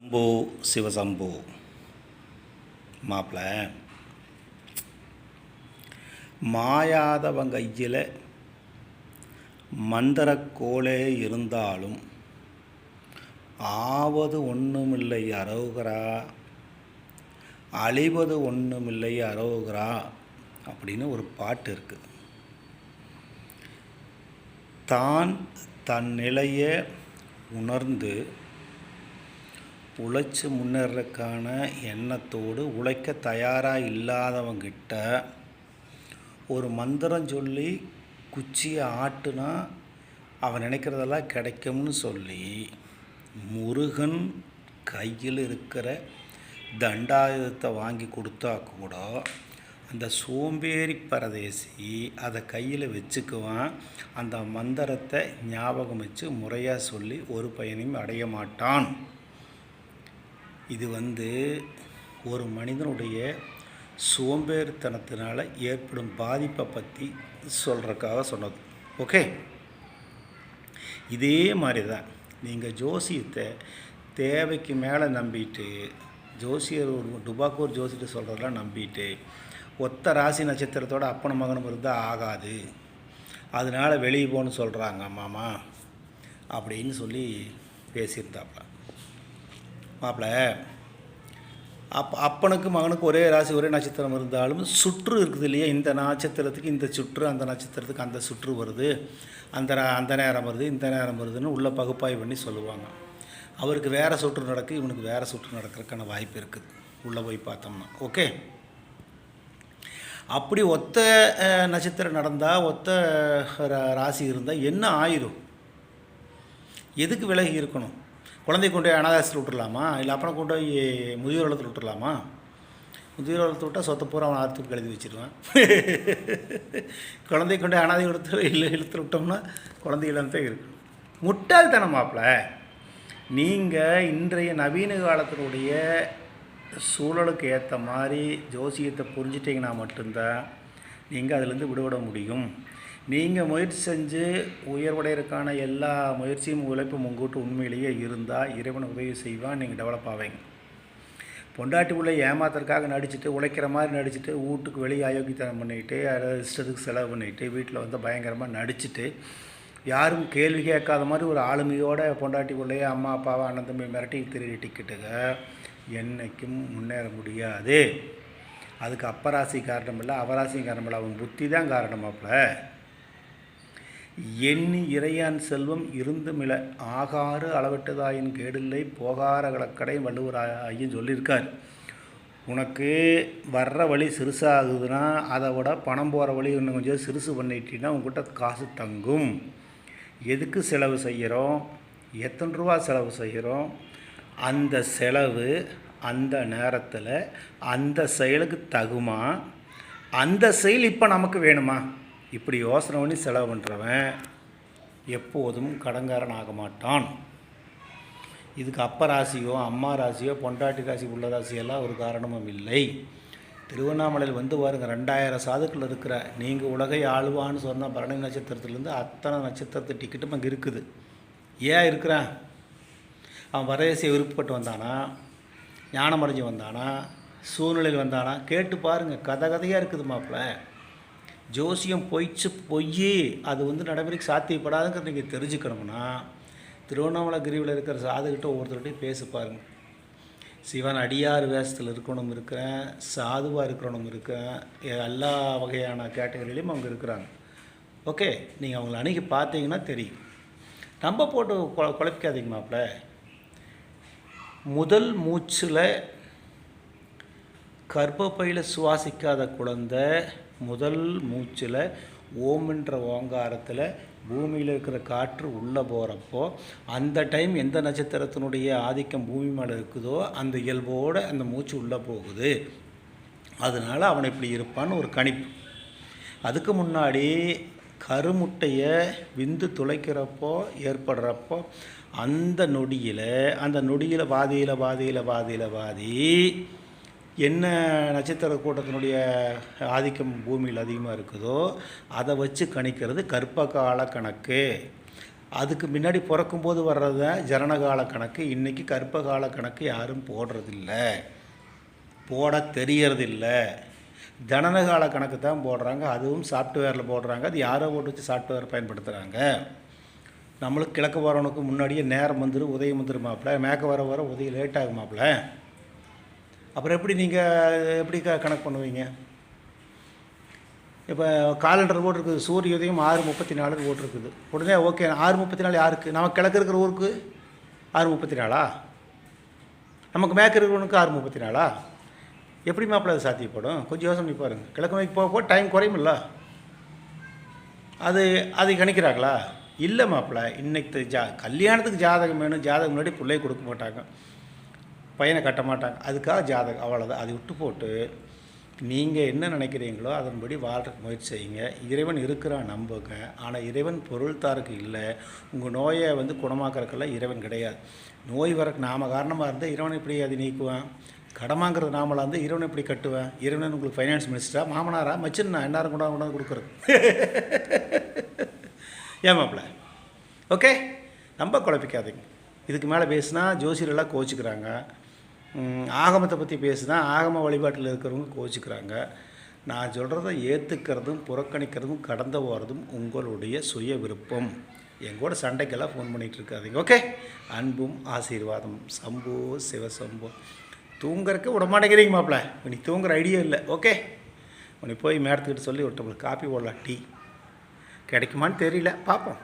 சம்போ சிவசம்போ மாப்பிள்ள மாயாதவன் கையில் மந்திரக்கோளே இருந்தாலும் ஆவது ஒன்றுமில்லை அரோகரா, அழிவது ஒன்றுமில்லை அரோகரா அப்படின்னு ஒரு பாட்டு இருக்குது. தான் தன் நிலையை உணர்ந்து உழைச்சி முன்னேறதுக்கான எண்ணத்தோடு உழைக்க தயாராக இல்லாதவங்கிட்ட ஒரு மந்திரம் சொல்லி குச்சியை ஆட்டுனா அவன் நினைக்கிறதெல்லாம் கிடைக்கும்னு சொல்லி முருகன் கையில் இருக்கிற தண்டாயுதத்தை வாங்கி கொடுத்தா கூட அந்த சோம்பேறி பரதேசி அதை கையில் வச்சுக்குவான். அந்த மந்திரத்தை ஞாபகம் வச்சு முறையாக சொல்லி ஒரு பயனையும் அடைய மாட்டான். இது ஒரு மனிதனுடைய சோம்பேறித்தனத்தினால ஏற்படும் பாதிப்பை பற்றி சொல்கிறதுக்காக சொன்னது. ஓகே, இதே மாதிரி தான் நீங்கள் ஜோசியத்தை தேவைக்கு மேலே நம்பிட்டு, ஜோசியர் ஒரு டுபாக்கூர் ஜோசியத்தை சொல்கிறதெல்லாம் நம்பிட்டு, ஒத்த ராசி நட்சத்திரத்தோட அப்பனும் மகனும் இருந்தால் ஆகாது, அதனால் வெளியே போகணுன்னு சொல்கிறாங்க மாமா அப்படின்னு சொல்லி பேசியிருந்தாப்புல. மாப்பிள்ள அப்பனுக்கு மகனுக்கு ஒரே ராசி ஒரே நட்சத்திரம் இருந்தாலும் சுற்று இருக்குது இல்லையா, இந்த நட்சத்திரத்துக்கு இந்த சுற்று, அந்த நட்சத்திரத்துக்கு அந்த சுற்று வருது, அந்த நேரம் வருது, இந்த நேரம் வருதுன்னு உள்ள பகுப்பாய்வு பண்ணி சொல்லுவாங்க. அவருக்கு வேறு சுற்று நடக்குது, இவனுக்கு வேறு சுற்று நடக்கிறதுக்கான வாய்ப்பு இருக்குது உள்ளே போய் பார்த்தோம்னா. ஓகே, அப்படி ஒத்த நட்சத்திரம் நடந்தால், ஒத்த ராசி இருந்தால் என்ன ஆயிரும்? எதுக்கு விலகி இருக்கணும்? குழந்தை கொண்டு போய் அனாதாசத்தில் விட்டுடலாமா, இல்லை அப்புறம் கொண்டு போய் முதியோர் இல்லத்தில் விட்டுடலாமா? முதியோர் இல்லத்தில் விட்டால் சொத்தை பூரா அவன் ஆர்த்துக்கு எழுதி வச்சுருவான். குழந்தை கொண்டு போய் அனாதை இல்லத்தில் விட்டோம்னா குழந்தை இல்லத்தை இருக்கு. முட்டாள்தனம் மாப்பிள்ள. நீங்கள் இன்றைய நவீன காலத்தினுடைய சூழலுக்கு ஏற்ற மாதிரி ஜோசியத்தை புரிஞ்சிட்டிங்கன்னா மட்டும்தான் நீங்கள் அதிலேருந்து விடுபட முடியும். நீங்கள் முயற்சி செஞ்சு உயர்வடைகிறதுக்கான எல்லா முயற்சியும் உழைப்பும் உங்கள்கிட்ட உண்மையிலேயே இருந்தால் இறைவன் உதவி செய்வான், நீங்கள் டெவலப் ஆவீங்க. பொண்டாட்டி உள்ள ஏமாத்துறதுக்காக நடிச்சுட்டு, உழைக்கிற மாதிரி நடிச்சுட்டு, வீட்டுக்கு வெளியே அயோக்கியத்தனம் பண்ணிக்கிட்டு, அதாவது இஷ்டத்துக்கு செலவு பண்ணிக்கிட்டு, வீட்டில் பயங்கரமாக நடிச்சுட்டு, யாரும் கேள்வி கேட்காத மாதிரி ஒரு ஆளுமையோட பொண்டாட்டி உள்ளேயே அம்மா அப்பாவை அண்ணன் தம்பி மிரட்டி திரு டிக்கெட்டுங்க என்றைக்கும் முன்னேற முடியாது. அதுக்கு அப்பராசி காரணம் இல்லை, அவராசியும் காரணம் இல்லை, அவன் புத்தி தான் காரணமாப்பில். எண்ணி இறையான் செல்வம் இருந்துமில்லை, ஆகாறு அளவெட்டுதாயின் கேடில்லை, போகார கலக்கடை வள்ளுவர் ஐயன் சொல்லியிருக்கார். உனக்கு வர்ற வழி சிறுசாகுதுன்னா அதை விட பணம் போகிற வழி இன்னும் கொஞ்சம் சிறுசு பண்ணிட்டீங்கன்னா உங்கள்கிட்ட காசு தங்கும். எதுக்கு செலவு செய்கிறோம், எத்தனை ரூபா செலவு செய்கிறோம், அந்த செலவு அந்த நேரத்தில் அந்த செயலுக்கு தகுமா, அந்த செயல் இப்போ நமக்கு வேணுமா, இப்படி யோசனை பண்ணி செலவு பண்ணுறவன் எப்போதும் கடங்காரன் ஆக மாட்டான். இதுக்கு அப்ப ராசியோ அம்மா ராசியோ பொண்டாட்டி ராசி உள்ள ராசியெல்லாம் ஒரு காரணமும் இல்லை. திருவண்ணாமலையில் பாருங்க, 2000 சாதுக்கள் இருக்கிற நீங்கள் உலகை ஆளுவான்னு சொன்னால் பரணி நட்சத்திரத்துலேருந்து அத்தனை நட்சத்திரத்து டிக்கெட்டும் அங்கே இருக்குது. ஏன் இருக்கிறான்? அவன் வரதேசியை விருப்பப்பட்டு வந்தானா, ஞானம் அடைஞ்சு வந்தானா, சூழ்நிலையில் வந்தானா, கேட்டு பாருங்கள். கதையாக இருக்குது மாப்பிள்ள. ஜோசியம் பொய் அது நடைமுறைக்கு சாத்தியப்படாதுங்கிறது நீங்கள் தெரிஞ்சுக்கணும்னா திருவண்ணாமலை கிரிவில் இருக்கிற சாதுகிட்ட ஒவ்வொருத்தர்கிட்டையும் பேசி பாருங்கள். சிவன் அடியார் வேஷத்தில் இருக்கணும் இருக்கிறேன், சாதுவாக இருக்கிறவனும் இருக்கிறேன், எல்லா வகையான கேட்டகரியிலையும் அவங்க இருக்கிறாங்க. ஓகே, நீங்கள் அவங்கள அணுகி பார்த்தீங்கன்னா தெரியும். நம்ம போட்டு குழப்பிக்காதீங்க மாப்பிள்ள. முதல் மூச்சில் கர்ப்பப்பையில் சுவாசிக்காத குழந்தை முதல் மூச்சில் ஓம்ன்ற ஓங்காரத்தில் பூமியில் இருக்கிற காற்று உள்ளே போகிறப்போ அந்த டைம் எந்த நட்சத்திரத்தினுடைய ஆதிக்கம் பூமி மேலே இருக்குதோ அந்த இயல்போடு அந்த மூச்சு உள்ளே போகுது. அதனால் அவன் இப்படி இருப்பான்னு ஒரு கணிப்பு. அதுக்கு முன்னாடி கருமுட்டையை விந்து துளைக்கிறப்போ ஏற்படுறப்போ அந்த நொடியில் பாதி என்ன நட்சத்திர கூட்டத்தினுடைய ஆதிக்கம் பூமியில் அதிகமாக இருக்குதோ அதை வச்சு கணிக்கிறது கர்ப்பகால கணக்கு. அதுக்கு முன்னாடி பிறக்கும்போது வர்றத ஜனனகால கணக்கு, இன்றைக்கி கர்ப்பகால கணக்கு யாரும் போடுறதில்ல, போட தெரியறதில்ல. ஜனனகால கணக்கு தான் போடுறாங்க, அதுவும் சாஃப்ட்வேரில் போடுறாங்க. அது யாரோ போட்டு வச்சு சாஃப்ட்வேர் பயன்படுத்துகிறாங்க. நம்மளுக்கு கிழக்கு வரவனுக்கு முன்னாடியே நேரம் வந்துடும், உதயம் வந்துடுமாப்பில், மேற்க வர வர உதயம் லேட் ஆகுமாப்பில். அப்புறம் எப்படி நீங்கள் எப்படி கணக்கு பண்ணுவீங்க? இப்போ காலண்டர் போட்டிருக்குது, சூரிய உதயம் 6:34 போட்டிருக்குது. உடனே ஓகே 6:34 யாருக்கு? நம்ம கிழக்கு இருக்கிற ஊருக்கு 6:34, நமக்கு மேற்கு இருக்கிறவனுக்கு 6:34. எப்படி மாப்பிள்ள அது சாத்தியப்படும்? கொஞ்சம் யோசனை பண்ணி பாருங்கள். கிழக்கு நோக்கி போக டைம் குறையுமில்ல, அது கணிக்கிறாங்களா? இல்லை மாப்பிள்ள. இன்றைக்கு கல்யாணத்துக்கு ஜாதகம் வேணும், ஜாதகம் முன்னாடி பிள்ளை கொடுக்க மாட்டாங்க, பையனை கட்ட மாட்டாங்க, அதுக்காக ஜாதகம், அவ்வளோதான். அது விட்டு போட்டு நீங்கள் என்ன நினைக்கிறீங்களோ அதன்படி வாழ்றதுக்கு முயற்சி செய்யுங்க. இறைவன் இருக்கிறான் நம்புங்க. ஆனால் இறைவன் பொருள்தாருக்கு இல்லை. உங்கள் நோயை குணமாக்கறதுக்கெல்லாம் இறைவன் கிடையாது. நோய் வரக்கு நாம காரணமாக இருந்தால் இறைவன் எப்படி அதை நீக்குவேன்? கடமாங்கிறது நாமளாக இருந்தால் இறைவன் எப்படி கட்டுவேன்? இறைவன் உங்களுக்கு ஃபைனான்ஸ் மினிஸ்டரா, மாமனாரா, மச்சின்னா எல்லாரும் கொண்டாந்து கொடுக்குறது? ஏன் மாப்பிள்ள? ஓகே, ரொம்ப குழப்பிக்காதீங்க. இதுக்கு மேலே பேசுனா ஜோசியரெல்லாம் கோச்சிக்கிறாங்க. ஆகமத்தை பற்றி பேசுனா ஆகம வழிபாட்டில் இருக்கிறவங்க கோச்சிக்கிறாங்க. நான் சொல்கிறத ஏற்றுக்கிறதும் புறக்கணிக்கிறதும் கடந்து போகிறதும் உங்களுடைய சுய விருப்பம். எங்கூட சண்டைக்கெல்லாம் ஃபோன் பண்ணிகிட்டு இருக்காதீங்க. ஓகே, அன்பும் ஆசீர்வாதம். சம்போ சிவசம்போ. தூங்குறதுக்கு விட மாட்டேங்கிறீங்க மாப்பிள்ள. நீ தூங்குற ஐடியா இல்லை. ஓகே, உன்னை போய் மேடத்துக்கிட்ட சொல்லி ஒருத்தவங்களுக்கு காப்பி போடலாம், டீ கிடைக்குமான்னு தெரியல, பார்ப்போம்.